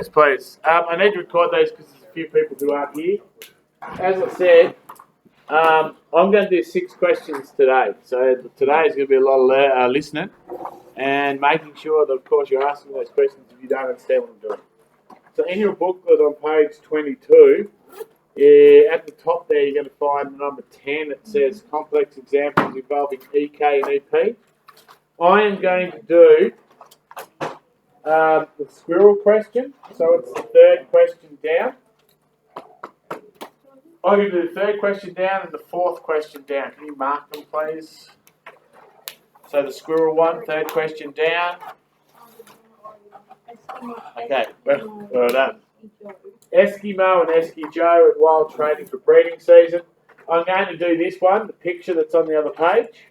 Yes, please. I need to record those because there's a few people who aren't here. As I said, I'm going to do 6 questions today. So today is going to be a lot of listening and making sure that, of course, you're asking those questions if you don't understand what I'm doing. So in your booklet on page 22, at the top there, you're going to find number 10. It says complex examples involving EK and EP. I am going to do the squirrel question, so it's the 3rd question down. I'm going to do the 3rd question down and the 4th question down. Can you mark them, please? So the squirrel one, 3rd question down. Okay, well done. Eskimo and Esky Joe at wild training for breeding season. I'm going to do this one, the picture that's on the other page.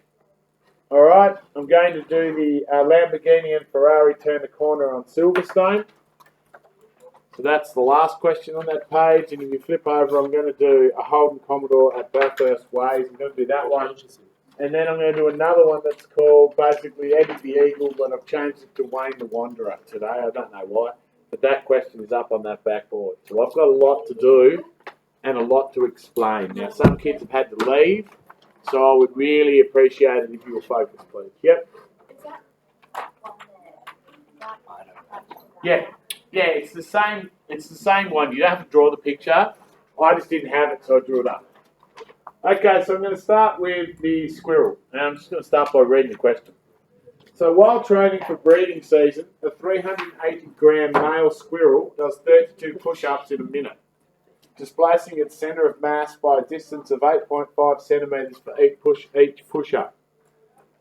Alright, I'm going to do the Lamborghini and Ferrari turn the corner on Silverstone. So that's the last question on that page, and if you flip over, I'm going to do a Holden Commodore at Bathurst Ways. I'm going to do that one. And then I'm going to do another one that's called basically Eddie the Eagle, but I've changed it to Wayne the Wanderer today. I don't know why, but that question is up on that backboard. So I've got a lot to do and a lot to explain. Now, some kids have had to leave, so I would really appreciate it if you were focused, please. Yep. Yeah. Yeah, it's the same. It's the same one. You don't have to draw the picture. I just didn't have it, so I drew it up. Okay, so I'm going to start with the squirrel, and I'm just going to start by reading the question. So, while training for breeding season, a 380-gram male squirrel does 32 push-ups in a minute, displacing its centre of mass by a distance of 8.5 centimetres for each push-up.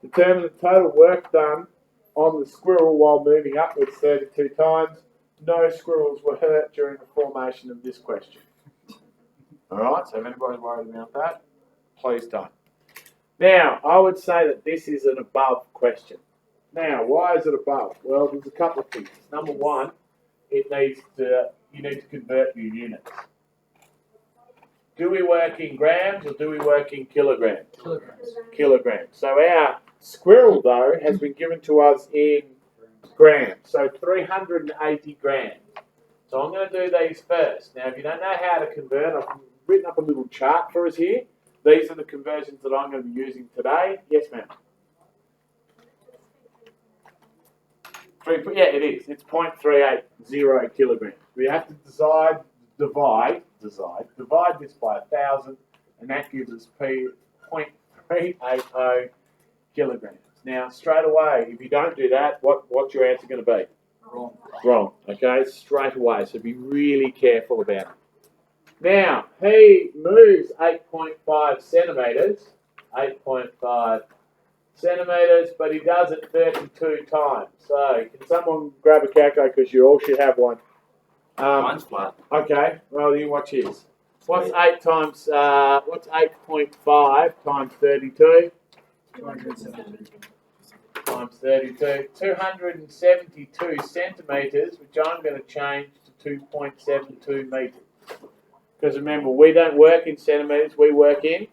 Determine the total work done on the squirrel while moving upwards 32 times. No squirrels were hurt during the formation of this question. Alright, so if anybody's worried about that, please don't. Now, I would say that this is an above question. Now, why is it above? Well, there's a couple of things. Number one, you need to convert your units. Do we work in grams or do we work in kilograms? Kilograms. So our squirrel, though, has been given to us in grams. So 380 grams. So I'm going to do these first. Now, if you don't know how to convert, I've written up a little chart for us here. These are the conversions that I'm going to be using today. Yes, ma'am. Yeah, it is. It's 0.380 kilograms. We have to divide this by 1,000, and that gives us 0.380 kilograms. Now, straight away, if you don't do that, what's your answer going to be? Wrong. Okay, straight away. So be really careful about it. Now, he moves 8.5 centimetres. 8.5 centimetres, but he does it 32 times. So, can someone grab a calculator because you all should have one? Mine's flat. Okay, well, you watch his. What's 8.5 times 32? 272. Times 32. 272 centimetres, which I'm going to change to 2.72 metres. Because remember, we don't work in centimetres, we work in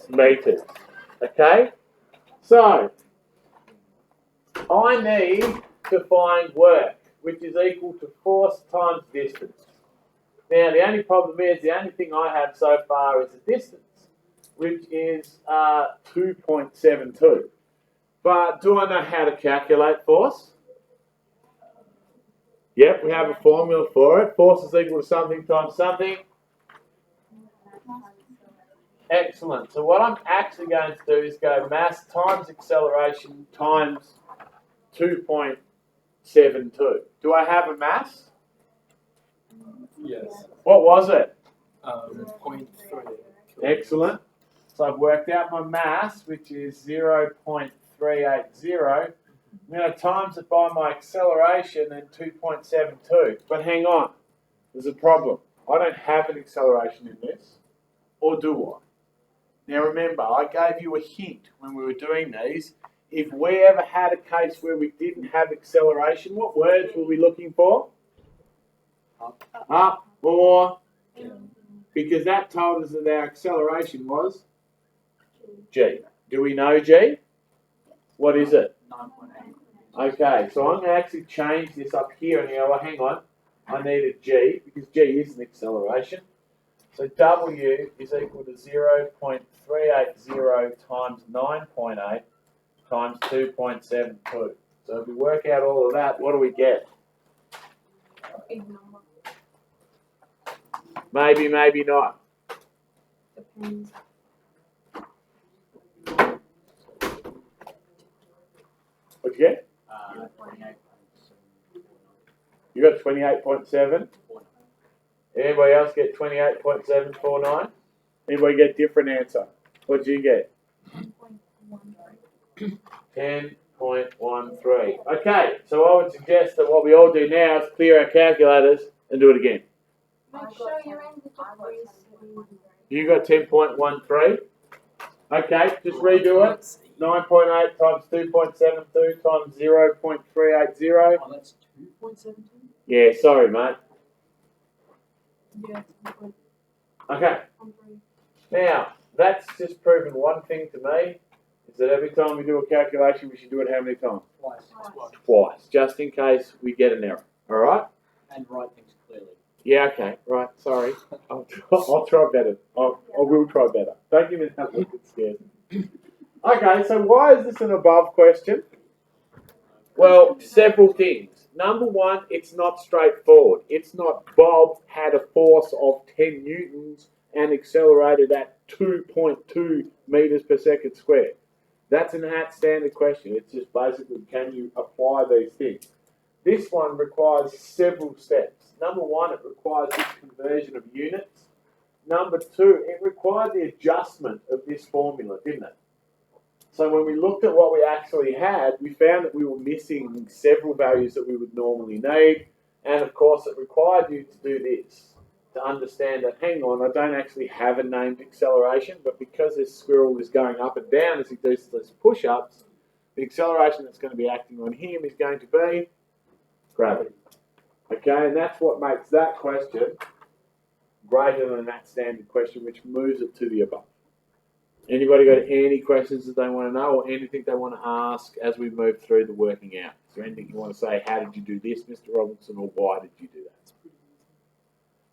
metres. Okay? So, I need to find work, which is equal to force times distance. Now, the only problem is, the only thing I have so far is the distance, which is 2.72. But do I know how to calculate force? Yep, we have a formula for it. Force is equal to something times something. Excellent. So what I'm actually going to do is go mass times acceleration times 2.72. Do I have a mass? Yes. What was it? 0.3. Excellent. So I've worked out my mass, which is 0.380. I'm going to times it by my acceleration and 2.72. But hang on, there's a problem. I don't have an acceleration in this, or do I? Now remember, I gave you a hint when we were doing these. If we ever had a case where we didn't have acceleration, what words were we looking for? Up, or, because that told us that our acceleration was G. Do we know G? What is it? 9.8. Okay, so I'm going to actually change this up here and go, well, hang on. I need a G, because G is an acceleration. So W is equal to 0.380 times 9.8 times 2.72. So if we work out all of that, what do we get? Big number. Maybe, maybe not. Depends. What'd you get? 28.749. You got 28.7. Anybody else get 28.749? Anybody get a different answer? What did you get? 10.13. Okay, so I would suggest that what we all do now is clear our calculators and do it again. Make sure you're in the degrees. You got 10.13. Okay, just redo it. 9.8 times 2.72 times 0.380. Oh, that's 2.72? Yeah, sorry, mate. Yeah. Okay, now that's just proven one thing to me, is that every time we do a calculation, we should do it how many times? Twice. Twice, just in case we get an error. All right? And write things clearly. Yeah, okay, right, sorry. I'll try better. I will try better. Don't give me that look, it scares me. Okay, so why is this an above question? Well, several things. Number one, it's not straightforward. It's not Bob had a force of 10 newtons and accelerated at 2.2 meters per second squared. That's an standard question. It's just basically, can you apply these things? This one requires several steps. Number one, it requires this conversion of units. Number two, it required the adjustment of this formula, didn't it? So when we looked at what we actually had, we found that we were missing several values that we would normally need. And of course, it required you to do this, to understand that, hang on, I don't actually have a named acceleration, but because this squirrel is going up and down as he does these push-ups, the acceleration that's going to be acting on him is going to be gravity. Okay, and that's what makes that question greater than that standard question, which moves it to the above. Anybody got any questions that they want to know or anything they want to ask as we move through the working out? Is there anything you want to say, how did you do this, Mr. Robinson, or why did you do that?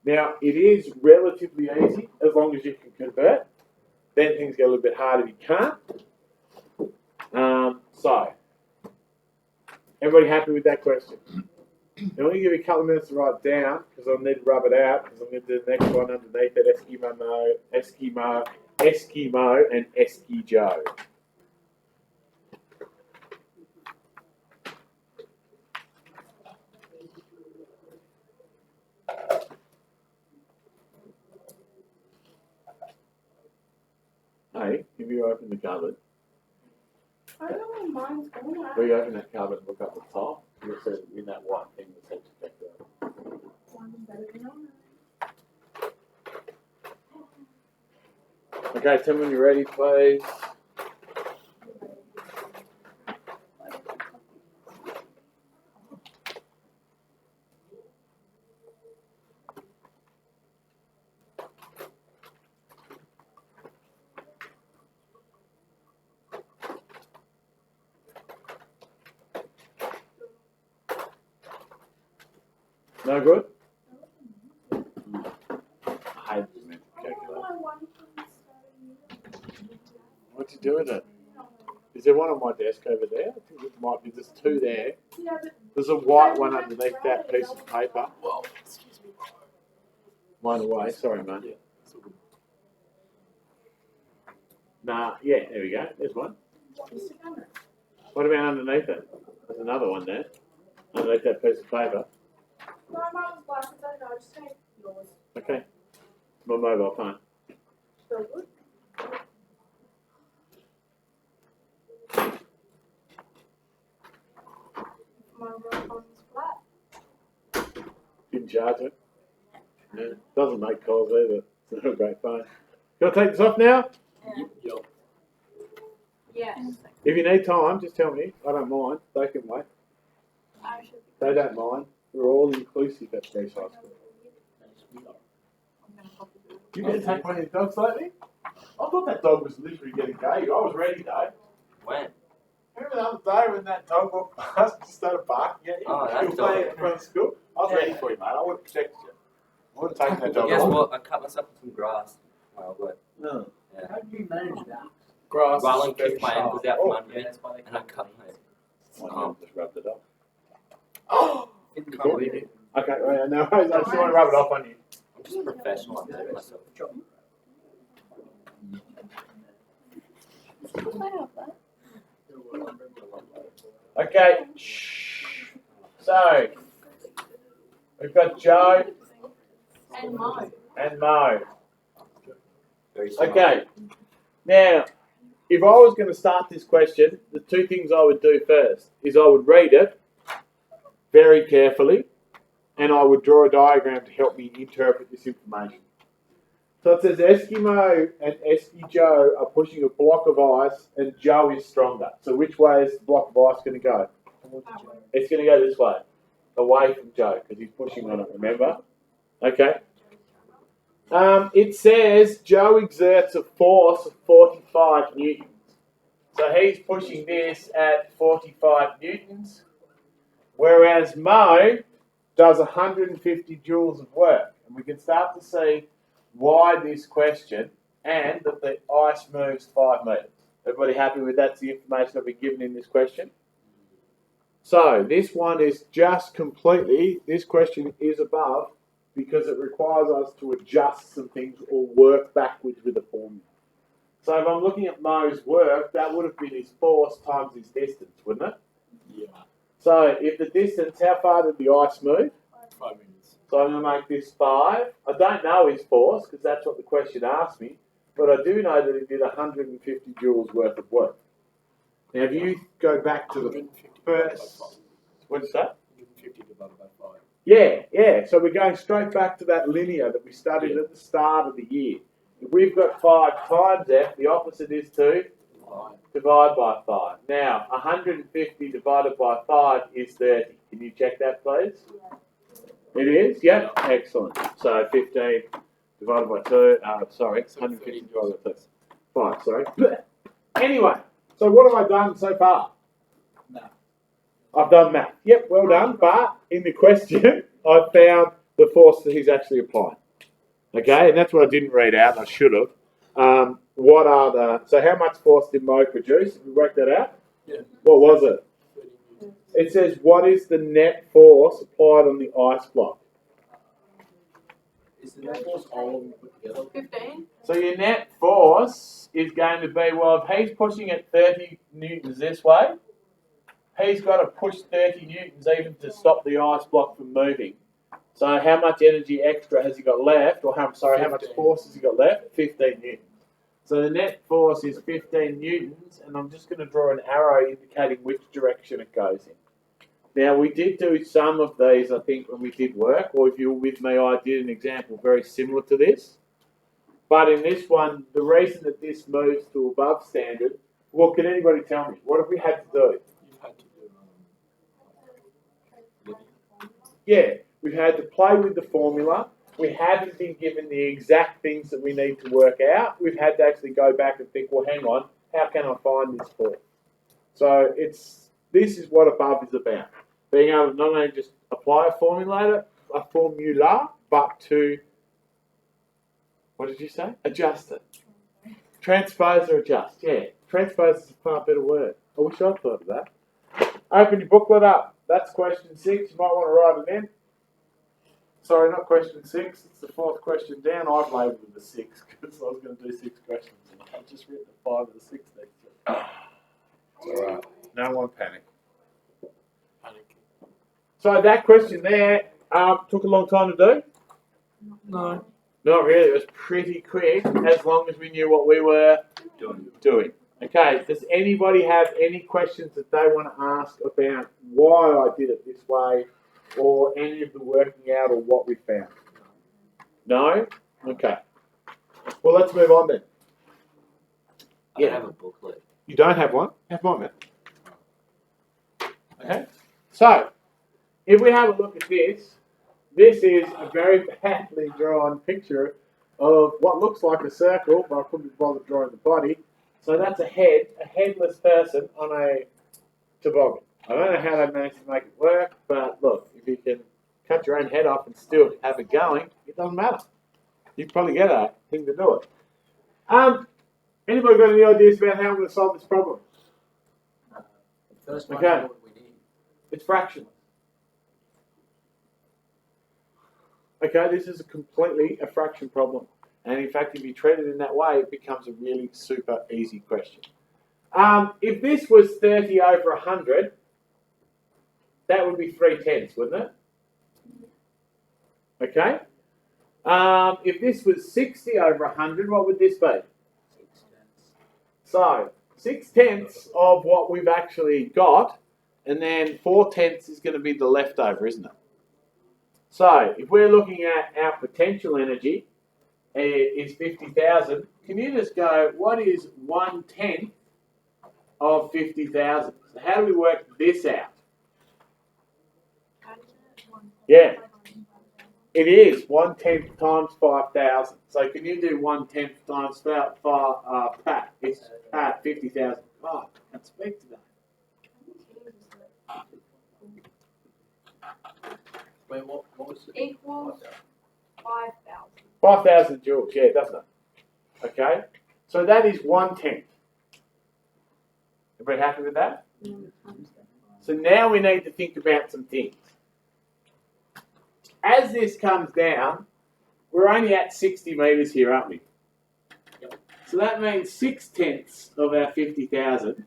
Now, it is relatively easy as long as you can convert. Then things get a little bit harder if you can't. So, everybody happy with that question? I'm going to give you a couple of minutes to write it down because I'll need to rub it out because I'm going to do the next one underneath it, Eskimo, and Esky Joe. Hey, if you open the cupboard, I don't know where mine's going at. will you open that cupboard and look up the top? You'll see in that white thing that's head to back there. One's better than mine. Okay, tell me when you're ready, please. No good? I hate the mental calculator. What'd you do with it? Is there one on my desk over there? I think it might be. There's two there. There's a white one underneath that piece of paper. Well, excuse me. Mine away. Sorry, mate. Nah, yeah, there we go. There's one. What about underneath it? There's another one there. Underneath that piece of paper. No, mine was black. It's okay. I'll just take yours. Okay. My mobile phone. Still good? My phone's flat. Didn't charge it. Yeah. Doesn't make calls either. It's not a great phone. Can I take this off now? Yup. Yes. If you need time, just tell me. I don't mind. They can wait. I should be. They don't mind. We're all inclusive at Grace High School. I'm gonna copy it. You better take one of your dogs lately? I thought that dog was literally getting gay. I was ready though. When? Remember the other day when that dog walked past and just started barking at you? Oh, that You were playing dog. in front of school. I I was ready for you, mate. I would have protected you. I would have taken that job. Guess on. what? I cut myself with some grass. But No. yeah. How do you manage that? Grass. Roland is very kicked my sharp. ankles out from Oh, under me, and I cut my. my arm just rubbed it off. Oh! Can't believe it. Okay, well, no, I just want to rub it off on you. I'm just a professional. I'm doing myself. Okay. So, we've got Joe And Mo. and Mo. Very smart. Okay. Now, if I was going to start this question, the two things I would do first is I would read it very carefully and I would draw a diagram to help me interpret this information. So it says Eskimo and Esky Joe are pushing a block of ice and Joe is stronger. So which way is the block of ice going to go? It's going to go this way, away from Joe because he's pushing on it, remember? Okay. It says Joe exerts a force of 45 newtons. So he's pushing this at 45 newtons, whereas Mo does 150 joules of work. And we can start to see why this question and that the ice moves 5 metres. Everybody happy with that's the information that we've given in this question? So this one is just completely, this question is above because it requires us to adjust some things or work backwards with the formula. So if I'm looking at Mo's work, that would have been his force times his distance, wouldn't it? Yeah. So if the distance, how far did the ice move? 5 minutes. So I'm going to make this 5. I don't know his force because that's what the question asked me, but I do know that he did 150 joules worth of work. Now if you go back to the first, what's that? 150 divided by 5. Yeah. So we're going straight back to that linear that we studied at the start of the year. If we've got 5 times F, the opposite is to divide by 5. Now, 150 divided by 5 is 30. Can you check that, please? It is? Yeah? Excellent. So 15 divided by 2, 150 divided by 2. 5, sorry. Anyway, so what have I done so far? No. I've done math. Yep, well done. But in the question, I found the force that he's actually applying. Okay, and that's what I didn't read out. I should have. So how much force did Mo produce? Did we work that out? Yeah. What was it? 30 newtons. It says, what is the net force applied on the ice block? Is the net force all of them put together? 15. So your net force is going to be, well, if he's pushing at 30 newtons this way, he's got to push 30 newtons even to stop the ice block from moving. So how much energy extra has he got left, or how much 15. force has he got left? 15 newtons. So the net force is 15 newtons, and I'm just going to draw an arrow indicating which direction it goes in. Now, we did do some of these, I think, when we did work, or if you were with me, I did an example very similar to this. But in this one, the reason that this moves to above standard, well, can anybody tell me? What have we had to do? You've had to do Yeah, we've had to play with the formula. We haven't been given the exact things that we need to work out. We've had to actually go back and think, well, hang on, how can I find this force? So this is what above is about. Being able to not only just apply a formula, but to, what did you say? Adjust it. Transpose or adjust, yeah. Transpose is a far better word. I wish I'd thought of that. Open your booklet up. That's question 6. You might want to write it in. Sorry, not question 6. It's the 4th question down. I've labelled it the 6 because I was going to do 6 questions. And I've just written the 5 of the 6 next to it. It's all right. No one panic. So that question there took a long time to do? No. Not really. It was pretty quick as long as we knew what we were doing. Okay, does anybody have any questions that they want to ask about why I did it this way or any of the working out or what we found? No? Okay. Well, let's move on then. I don't have a booklet. You don't have one? Have mine, man. Okay. So, if we have a look at this, this is a very badly drawn picture of what looks like a circle, but I couldn't be bothered drawing the body. So that's a headless person on a toboggan. I don't know how they managed to make it work, but look, if you can cut your own head off and still have it going, it doesn't matter. You probably get a thing to do it. Anybody got any ideas about how I'm going to solve this problem? First one, Okay. what we need. It's fractions. Okay, this is completely a fraction problem. And in fact, if you treat it in that way, it becomes a really super easy question. If this was 30 over 100, that would be 3/10, wouldn't it? Okay. If this was 60 over 100, what would this be? 6/10. So 6/10 of what we've actually got, and then 4/10 is going to be the leftover, isn't it? So if we're looking at our potential energy is 50,000, can you just go, what is 1/10 of 50,000? So how do we work this out? Yeah. It is 1/10 times 5,000. So can you do 1/10 times Pat? It's Pat 50,000. Oh, I can't speak today. Wait, what was it? Equals 5,000. 5,000 joules, yeah, doesn't it? Okay, so that is 1/10. Everybody happy with that? So now we need to think about some things. As this comes down, we're only at 60 metres here, aren't we? Yep. So that means 6/10 of our 50,000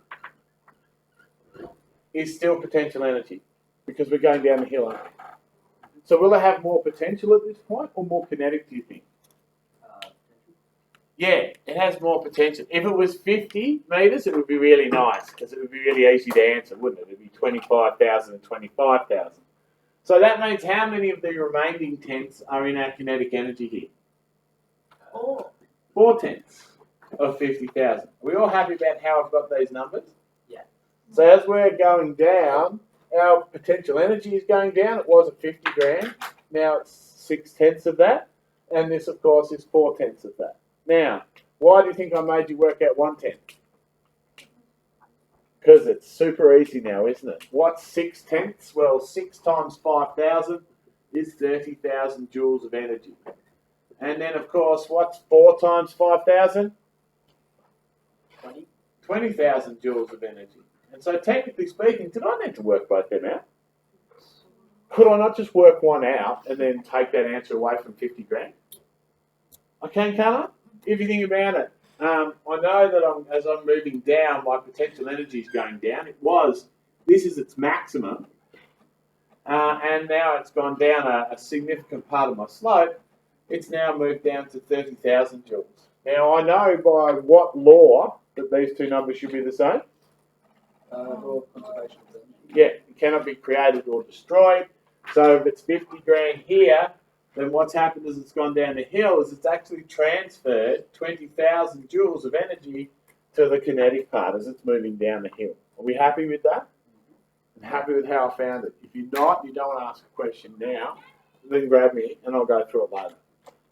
is still potential energy because we're going down the hill, aren't we? So will it have more potential at this point or more kinetic, do you think? Yeah, it has more potential. If it was 50 metres, it would be really nice because it would be really easy to answer, wouldn't it? It would be 25,000 and 25,000. So that means how many of the remaining tenths are in our kinetic energy here? 4/10 of 50,000. Are we all happy about how I've got these numbers? Yeah. So as we're going down, our potential energy is going down. It was at 50 grand. Now it's 6/10 of that. And this, of course, is 4/10 of that. Now, why do you think I made you work out 1/10? Because it's super easy now, isn't it? What's 6/10? Well, 6 times 5,000 is 30,000 joules of energy. And then, of course, what's 4 times 5,000? 20,000 joules of energy. And so, technically speaking, did I need to work both them out? Could I not just work one out and then take that answer away from 50 grand? I can, can't I? If you think about it. I know that as I'm moving down, my potential energy is going down. This is its maximum. And now it's gone down a significant part of my slope. It's now moved down to 30,000 joules. Now, I know by what law that these two numbers should be the same. Law of conservation of energy. Yeah, it cannot be created or destroyed. So if it's 50 grand here, then what's happened is it's gone down the hill is it's actually transferred 20,000 joules of energy to the kinetic part as it's moving down the hill. Are we happy with that? I'm happy with how I found it. If you're not, you don't want to ask a question now, then grab me and I'll go through it later.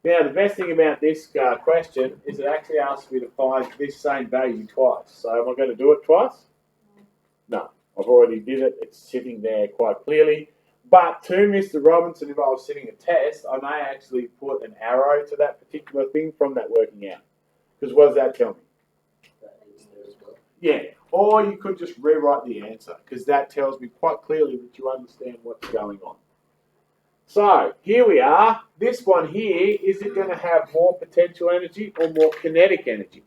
Now, the best thing about this question is it actually asks me to find this same value twice. So am I going to do it twice? No, I've already did it. It's sitting there quite clearly. But to Mr. Robinson, if I was sitting a test, I may actually put an arrow to that particular thing from that working out. Because what does that tell me? That is there as well. Yeah, or you could just rewrite the answer because that tells me quite clearly that you understand what's going on. So here we are. This one here, is it going to have more potential energy or more kinetic energy?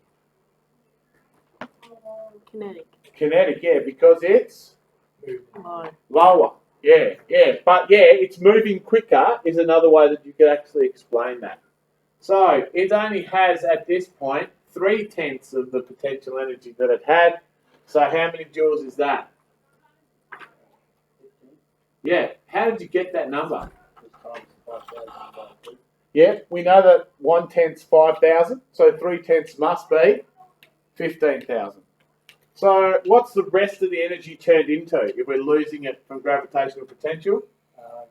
Kinetic. Kinetic, yeah, because it's Low. lower. Yeah, but yeah, it's moving quicker is another way that you could actually explain that. So it only has at this point 3/10 of the potential energy that it had. So how many joules is that? Yeah, how did you get that number? Yeah, we know that 1/10's 5,000, so 3/10 must be 15,000. So what's the rest of the energy turned into if we're losing it from gravitational potential?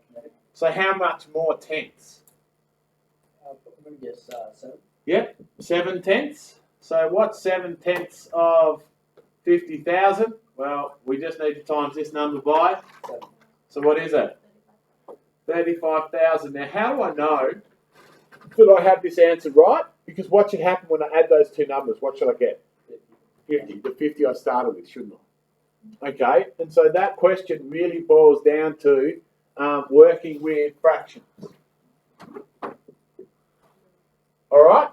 Kinetic. So how much more tenths? I'm going to guess 7. Yep, 7/10. So what's 7/10 of 50,000? Well, we just need to times this number by. 7. So what is it? 35,000. Now, how do I know that I have this answer right? Because what should happen when I add those two numbers? What should I get? 50. The 50 I started with, shouldn't I? Okay, and so that question really boils down to working with fractions. All right.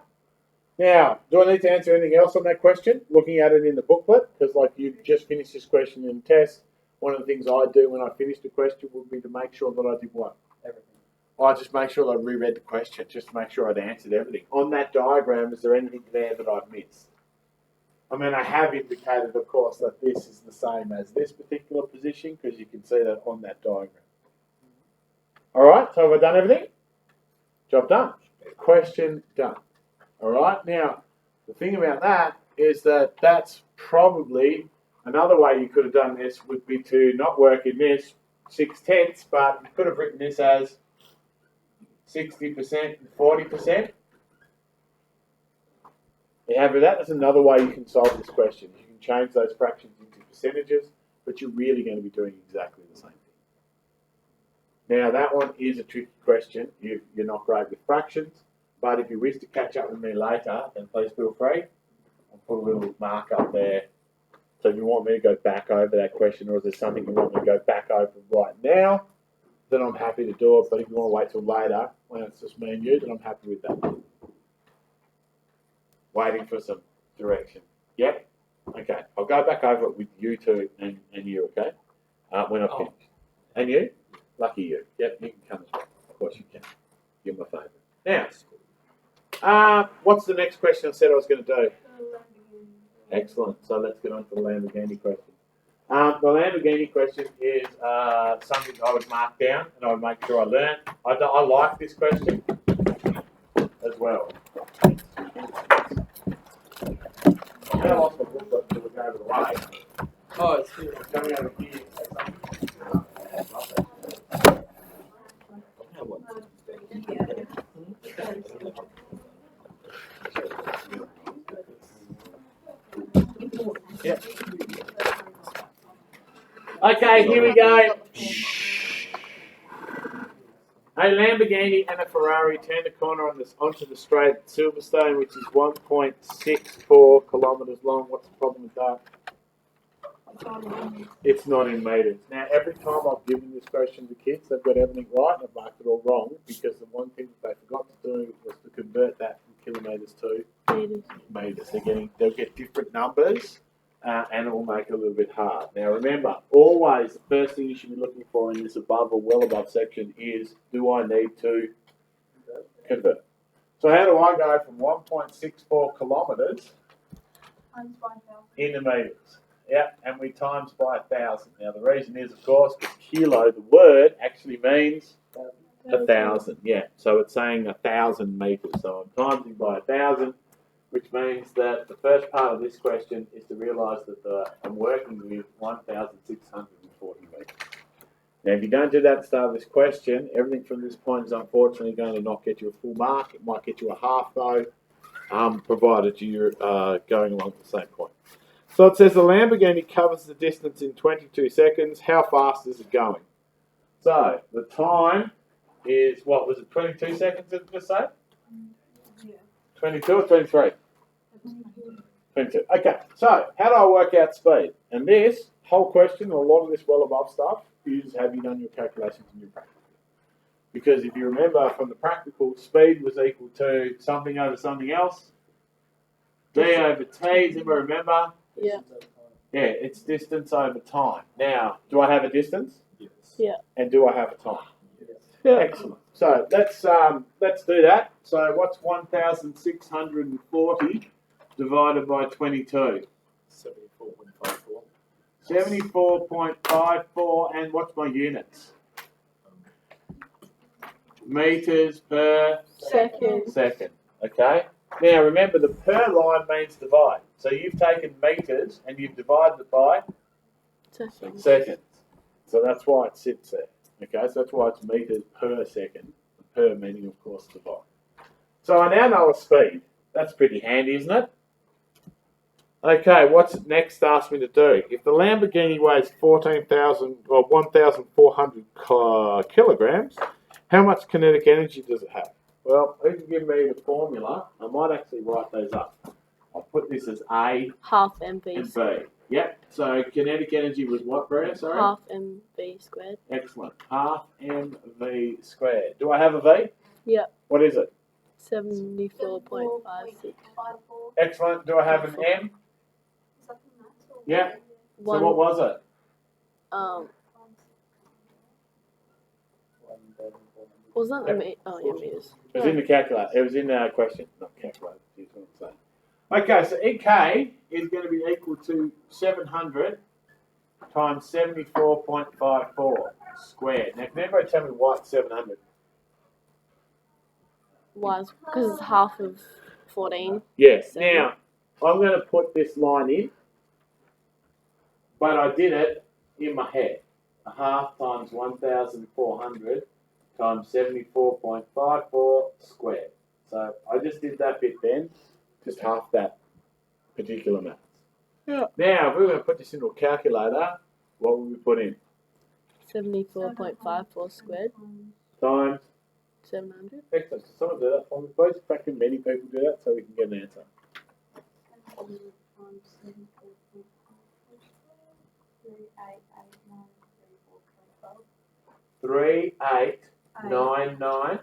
Now, do I need to answer anything else on that question? Looking at it in the booklet, because like you just finished this question in the test, one of the things I do when I finish the question would be to make sure that I did what? Everything. I just make sure that I reread the question, just to make sure I'd answered everything. On that diagram, is there anything there that I've missed? I mean, I have indicated, of course, that this is the same as this particular position, because you can see that on that diagram. All right, so have I done everything? Job done. Question done. All right, now, the thing about that is that that's probably another way you could have done this would be to not work in this 6/10, but you could have written this as 60% and 40%. You have that. That's another way you can solve this question. You can change those fractions into percentages, but you're really going to be doing exactly the same thing. Now, that one is a tricky question if you're not great with fractions, but if you wish to catch up with me later, then please feel free. I'll put a little mark up there. So if you want me to go back over that question, or is there something you want me to go back over right now, then I'm happy to do it. But if you want to wait till later, when it's just me and you, then I'm happy with that. Waiting for some direction. Yep? Okay. I'll go back over it with you two and you, okay? When I've finished. And you? Lucky you. Yep, you can come as well. Of course you can. You're my favourite. Now, what's the next question I said I was going to do? Excellent. So let's get on to the Lamborghini question. The Lamborghini question is something I would mark down and I would make sure I learn. I like this question as well. I lost my booklet to look over the way. Oh, it's here. It's coming over here. Yeah. Okay, here we go. A Lamborghini and a Ferrari turned a corner onto the straight at Silverstone, which is 1.64 kilometres long. What's the problem with that? It's not in metres. Now, every time I've given this question to kids, they've got everything right and I've marked it all wrong, because the one thing that they forgot to do was to convert that from kilometres to metres. They'll get different numbers. And it will make it a little bit hard. Now remember, always the first thing you should be looking for in this above or well above section is, do I need to convert? So how do I go from 1.64 kilometres into metres? Yeah, and we times by 1,000. Now the reason is, of course, because kilo, the word, actually means 1,000. Yeah, so it's saying 1,000 metres. So I'm timesing by 1,000. Which means that the first part of this question is to realise that I'm working with 1,640 metres. Now, if you don't do that at the start of this question, everything from this point is unfortunately going to not get you a full mark. It might get you a half, though, provided you're going along the same point. So it says the Lamborghini covers the distance in 22 seconds. How fast is it going? So the time is, what was it, 22 seconds, did it just say? 22 or 23? 22. Okay, so how do I work out speed? And this whole question, a lot of this well above stuff, is have you done your calculations in your practical? Because if you remember from the practical, speed was equal to something over something else. D over T, does anybody remember? Yeah. Yeah, it's distance over time. Now, do I have a distance? Yes. Yeah. And do I have a time? Yes. Yeah. Excellent. So let's do that. So what's 1,640 divided by 22? 74.54. 74.54, and what's my units? Meters per second. Okay. Now remember, the per line means divide. So you've taken meters and you've divided it by seconds. So that's why it sits there. Okay, so that's why it's meters per second. Per meaning, of course, divide. So I now know a speed. That's pretty handy, isn't it? Okay, what's it next asked me to do? If the Lamborghini weighs 1,400 kilograms, How much kinetic energy does it have? Well, you can give me the formula. I might actually write those up. I'll put this as A Half mv and B. squared. Yep. So kinetic energy was what, Brea? Sorry. Half mv squared. Excellent. Half mv squared. Do I have a V? Yep. What is it? 74.56. Excellent. Do I have an M? Yeah. So what was it? Wasn't the meters? It was in the calculator. It was in the question. Not calculator. Here's what I'm saying. Okay, so EK is going to be equal to 700 times 74.54 squared. Now, can everybody tell me why it's 700? Why? Because it's half of 14. Yes. Seven. Now, I'm going to put this line in, but I did it in my head. A half times 1,400 times 74.54 squared. So I just did that bit then, just half that particular math. Yeah. Now, if we were going to put this into a calculator, what would we put in? 74.54 squared Times. 700. Excellent. So someone do that for me, please. In fact, many people do that, so we can get an answer. 3899.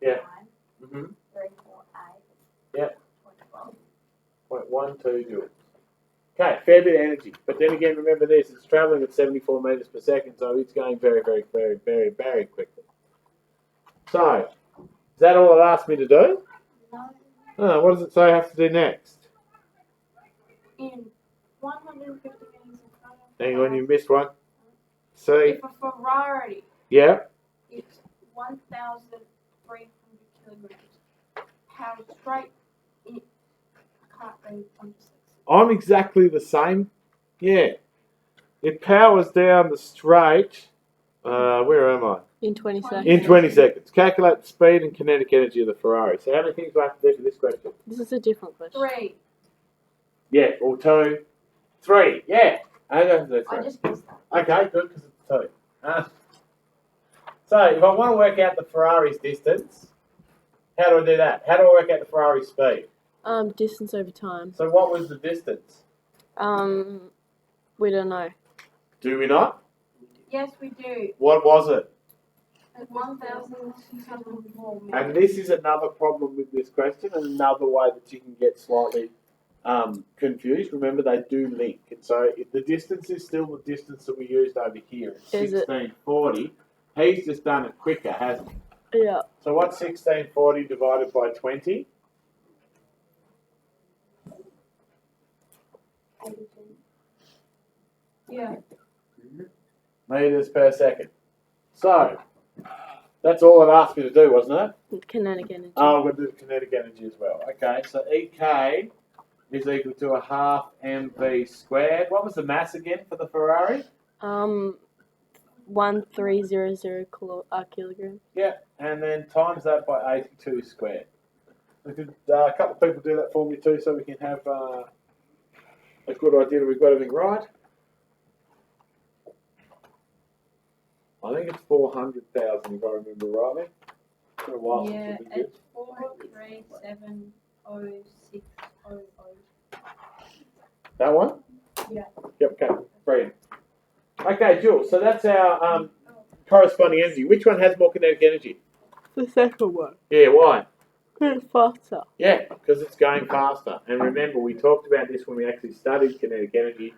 Yeah. Mm-hmm. 0.12 joules. Okay, fair bit of energy. But then again, remember this, it's travelling at 74 metres per second, so it's going very, very, very, very, very quickly. So, is that all it asked me to do? No. Oh, what does it say I have to do next? In 150 meters in front of. Hang on, you missed one. See? If a Ferrari, Yeah. it's 1,300 kilograms. Powered straight in. I can't read. I'm just. I'm exactly the same. Yeah. It powers down the straight. Where am I? In 20 seconds. In 20 seconds. Calculate the speed and kinetic energy of the Ferrari. So how many things do I have to do for this question? This is a different question. 3. Yeah, or 2, 3. Yeah. I don't do I 3. just missed that. Okay, good, because it's 2. So if I want to work out the Ferrari's distance, how do I do that? How do I work out the Ferrari's speed? Distance over time. So what was the distance? We don't know. Do we not? Yes, we do. What was it? At 1,604 meters. And this is another problem with this question, and another way that you can get slightly confused. Remember, they do link. And so if the distance is still the distance that we used over here, it's 1640. He's just done it quicker, hasn't he? Yeah. So what's 1640 divided by 20? 82. Yeah. Meters per second. So that's all it asked me to do, wasn't it? Kinetic energy. Oh, we're going to do kinetic energy as well. Okay, so EK is equal to a half mv squared. What was the mass again for the Ferrari? 1300 kilograms. Yeah, and then times that by 82 squared. A couple of people do that for me too, so we can have a good idea that we've got everything right. I think it's 400,000 if I remember rightly. It's been a while since Yeah, we did it's 4370600. that one. Yeah. Yep. Okay. Brilliant. Okay, Jules. So that's our corresponding energy. Which one has more kinetic energy? The second one. Yeah. Why? It's faster. Yeah, because it's going faster. And remember, we talked about this when we actually studied kinetic energy.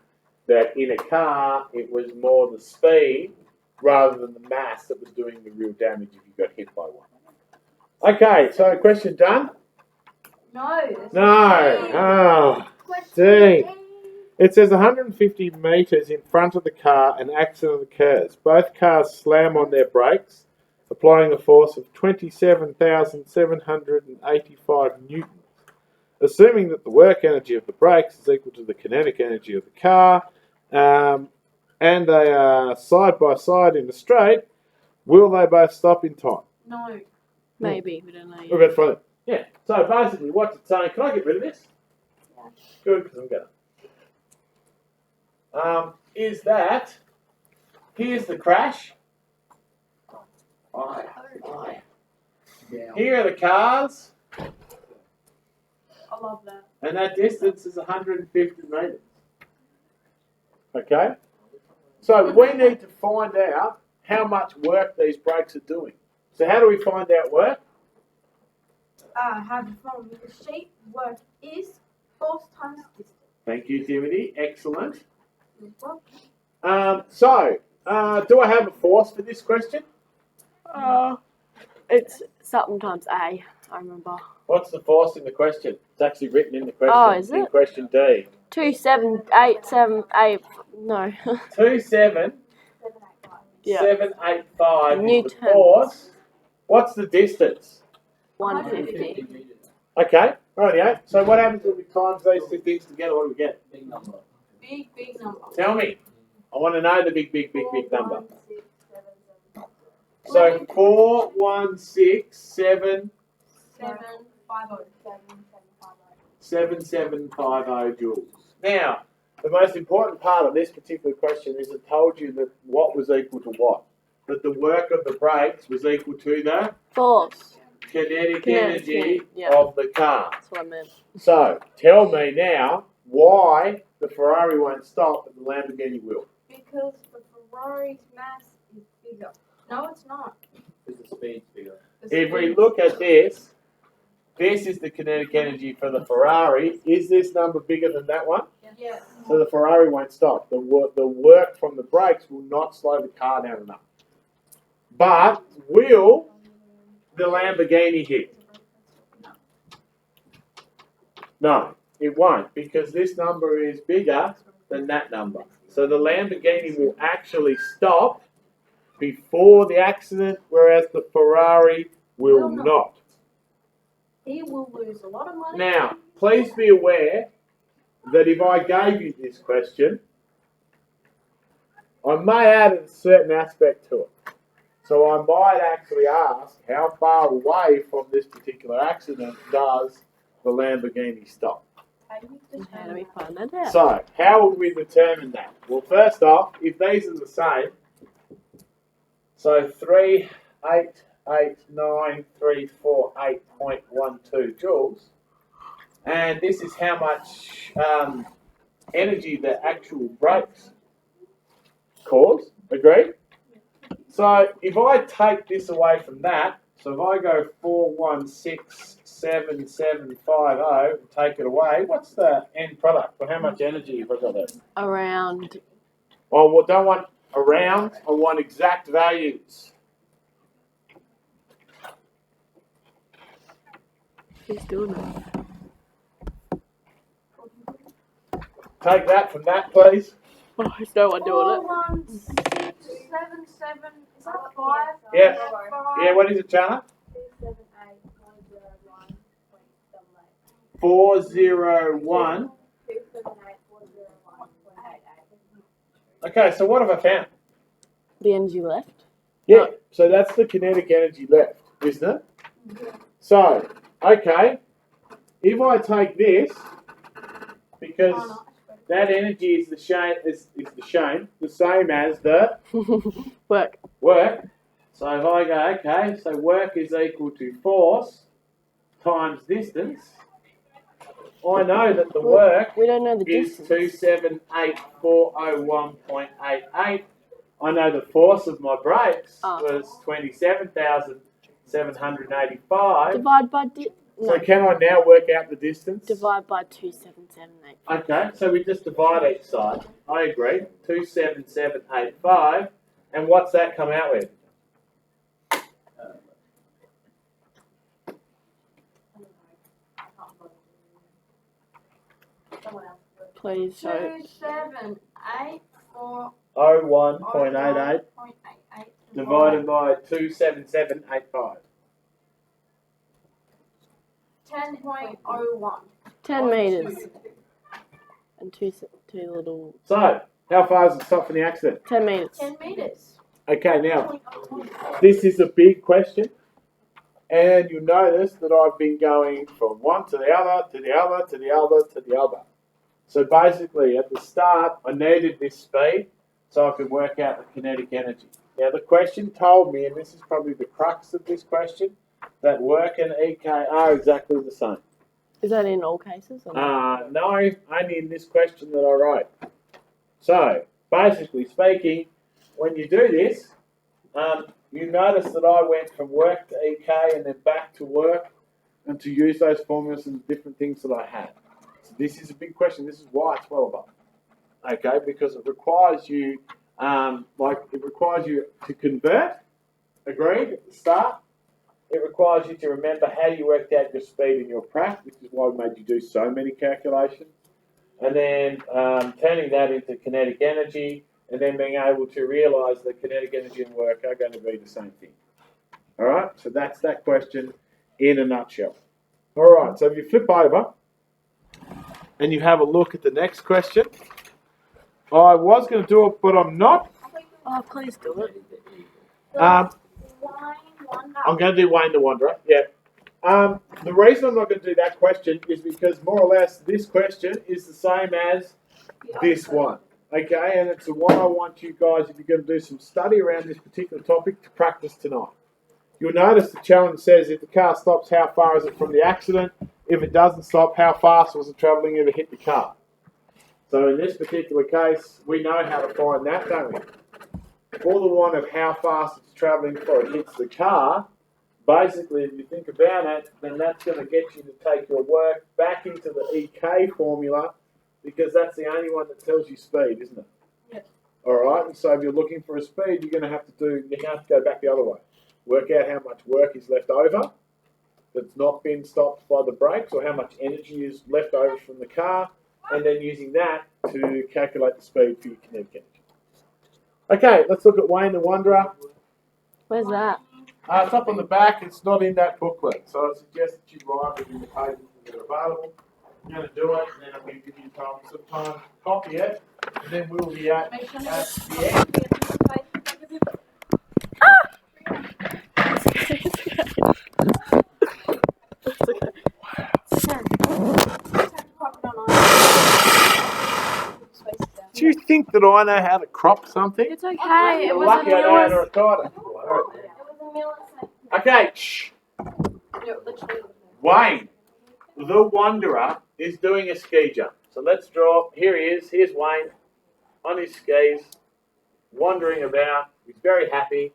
That in a car, it was more the speed rather than the mass that was doing the real damage if you got hit by one. Okay, so question done? No. No. Oh, D. It says 150 metres in front of the car, an accident occurs. Both cars slam on their brakes, applying a force of 27,785 newtons. Assuming that the work energy of the brakes is equal to the kinetic energy of the car, and they are side by side in the straight, will they both stop in time? No. Maybe, we don't know yet. We're going to find it. Yeah, so basically what's it saying? Can I get rid of this? Yeah. Good, because I'm going to. Is that, here's the crash, Down. Here are the cars, I love that. and that distance is 150 metres. Okay? So we need to find out how much work these brakes are doing. So how do we find out work? Have fun with the sheet. Work is force times distance. Thank you, Timothy. Excellent. Well, Do I have a force for this question? It's something times A, I remember. What's the force in the question? It's actually written in the question. Oh, is in it? question D. 27878. No. 27 Yeah. 785 is the Newtons. force. What's the distance? 150. meters. Okay, rightio. So what happens when we times those two things together? What do we get? Big number. big number. Tell me. I want to know the big number. 4, 1, 6, 7, 7, 5. So 4167 7750 joules. Now, the most important part of this particular question is it told you that what was equal to what? That the work of the brakes was equal to the Force. kinetic Kinetic, energy yeah. of the car. That's what I meant. So, tell me now why the Ferrari won't stop and the Lamborghini will. Because the Ferrari's mass is bigger. No, it's not. Because the speed's bigger. If we look at this, this is the kinetic energy for the Ferrari. Is this number bigger than that one? Yes. So the Ferrari won't stop. The work from the brakes will not slow the car down enough. But will the Lamborghini hit? No, it won't, because this number is bigger than that number. So the Lamborghini will actually stop before the accident, whereas the Ferrari will not. He will lose a lot of money. Now, please be aware that if I gave you this question, I may add a certain aspect to it. So I might actually ask, how far away from this particular accident does the Lamborghini stop? How do we find that out? So, how would we determine that? Well, first off, if these are the same, so 3889348.12 joules, and this is how much energy the actual brakes cause, agreed? So if I take this away from that, so if I go 4167750 and take it away, what's the end product? Well, how much energy have I got there? Around. Oh, well, don't want around, I want exact values. Who's doing it? Take that from that, please. Oh, there's no one doing it. 41677. Is that 5? Yeah. Yeah, what is it, Jana? 401. Okay, so what have I found? The energy left. Yeah, so that's the kinetic energy left, isn't it? So, okay, if I take this, because that energy is the same as the Work. work. So if I go, okay, so work is equal to force times distance. I know that the work We don't know the is distance. 278,401.88. I know the force of my brakes Oh. was 27,785. Divide by So can I now work out the distance? Divide by 27785. Okay, so we just divide each side. I agree. 27785. And what's that come out with? Please show. 2784. 01.88 divided by 27785. 10.01. 10 meters. And two little. So, how far is it stop from the accident? 10 meters. 10 meters. Okay, now, this is a big question. And you'll notice that I've been going from one to the other, to the other, to the other, to the other. So basically, at the start, I needed this speed so I could work out the kinetic energy. Now, the question told me, and this is probably the crux of this question, that work and EK are exactly the same. Is that in all cases? Or not? No, only in this question that I wrote. So, basically speaking, when you do this, you notice that I went from work to EK and then back to work and to use those formulas and different things that I had. So this is a big question. This is why it's well above. Okay, because it requires you, to convert. Agreed at the start. It requires you to remember how you worked out your speed in your prac, which is why we made you do so many calculations. And then turning that into kinetic energy, and then being able to realise that kinetic energy and work are going to be the same thing. All right, so that's that question in a nutshell. All right, so if you flip over and you have a look at the next question, I was going to do it, but I'm not. Oh, please do it. I'm going to do Wayne the Wanderer, yeah. The reason I'm not going to do that question is because more or less this question is the same as this one. Okay, and it's the one I want you guys, if you're going to do some study around this particular topic, to practice tonight. You'll notice the challenge says if the car stops, how far is it from the accident? If it doesn't stop, how fast was it travelling if it hit the car? So in this particular case, we know how to find that, don't we? For the one of how fast it's travelling before it hits the car, basically, if you think about it, then that's going to get you to take your work back into the EK formula, because that's the only one that tells you speed, isn't it? Yep. All right. And so if you're looking for a speed, you're going to have to go back the other way. Work out how much work is left over that's not been stopped by the brakes, or how much energy is left over from the car, and then using that to calculate the speed for your kinetic energy. Okay, let's look at Wayne the Wanderer. Where's that? It's up on the back. It's not in that booklet, so I suggest that you write it in the pages that are available. I'm going to do it, and then I'm going to give you some time to copy it, and then we'll be at the end. Do you think that I know how to crop something? It's okay. It was a Lucky I know how to newest. record it. Okay, shh. Wayne, the Wanderer, is doing a ski jump. So let's draw. Here he is. Here's Wayne on his skis, wandering about. He's very happy.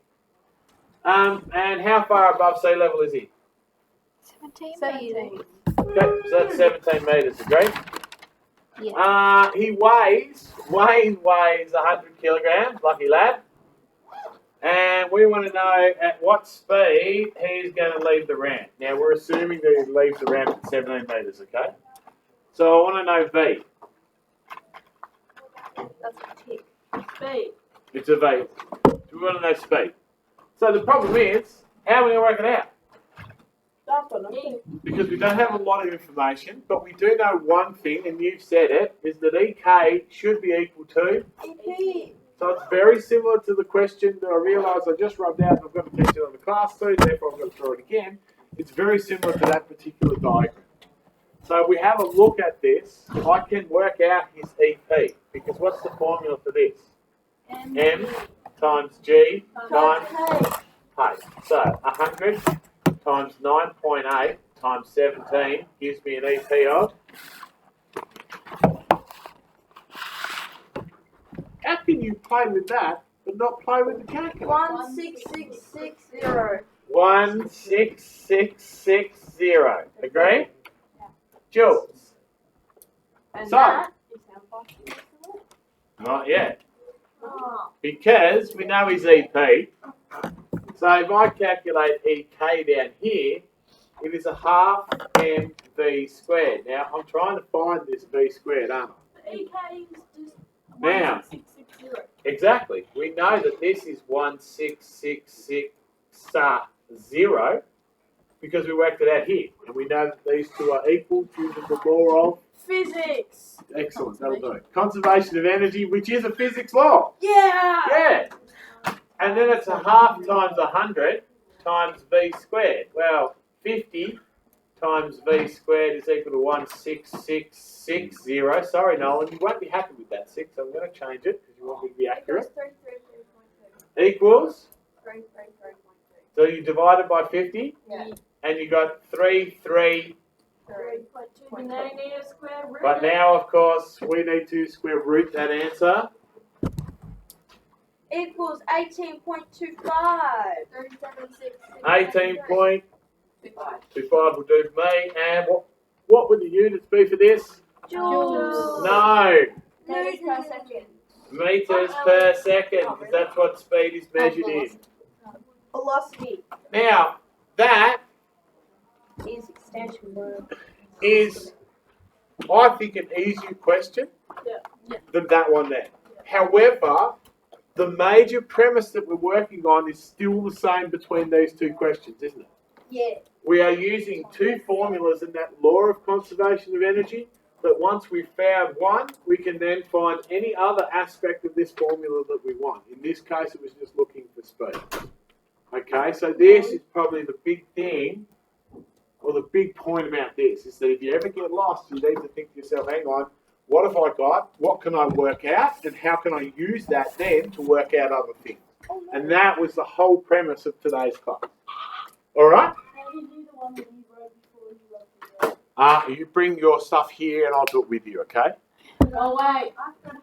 And how far above sea level is he? 17. Okay, so that's 17 metres, agreed? Yeah. Wayne weighs 100 kilograms, lucky lad. And we want to know at what speed he's going to leave the ramp. Now, we're assuming that he leaves the ramp at 17 metres, okay? So I want to know V. That's a tick. Speed. It's a V. So we want to know speed. So the problem is, how are we going to work it out? Because we don't have a lot of information, but we do know one thing, and you've said it, is that EK should be equal to... EP. So it's very similar to the question that I realised I just rubbed out, and I've got to teach it on the class too, therefore I'm going to draw it again. It's very similar to that particular diagram. So if we have a look at this, I can work out his EP, because what's the formula for this? M times G times H. So 100 times 9.8 times 17 gives me an EP of... How can you play with that but not play with the calculator? 16660. 16660. Agree? Jules? And So- that is how fast it is. Not yet. Oh. Because we know his EP. So if I calculate EK down here, it is a half mv squared. Now I'm trying to find this v squared, aren't I? The EK is just Now, 16660. exactly. We know that this is 16660 because we worked it out here. And we know that these two are equal to the law of... Physics. Excellent, that'll do. Conservation of energy, which is a physics law. Yeah. Yeah. And then it's a half times 100 times v squared. Well, 50 times v squared is equal to 16660. Sorry, Nolan, you won't be happy with that 6. I'm going to change it because you want me to be accurate. Equals? 333.2. So you divide it by 50? Yeah. and you got 3, 3. 3.2. They need a square root. But now, of course, we need to square root that answer. Equals 18.25. 18.25 will do for me. And what would the units be for this? Joules. No, Meters per second. meters per second, because that's what speed is measured in. Velocity Now, that is extension word. is, I think, an easier question than that one there. However, the major premise that we're working on is still the same between these two questions, isn't it? Yeah. We are using two formulas in that law of conservation of energy, but once we've found one, we can then find any other aspect of this formula that we want. In this case, it was just looking for speed. Okay, so this is probably the big thing, or the big point about this, is that if you ever get lost, you need to think to yourself, hang on, what have I got? What can I work out? And how can I use that then to work out other things? And that was the whole premise of today's class. All right? How do you do the one that you wrote before you wrote the You bring your stuff here and I'll do it with you, okay? Oh, wait. I've got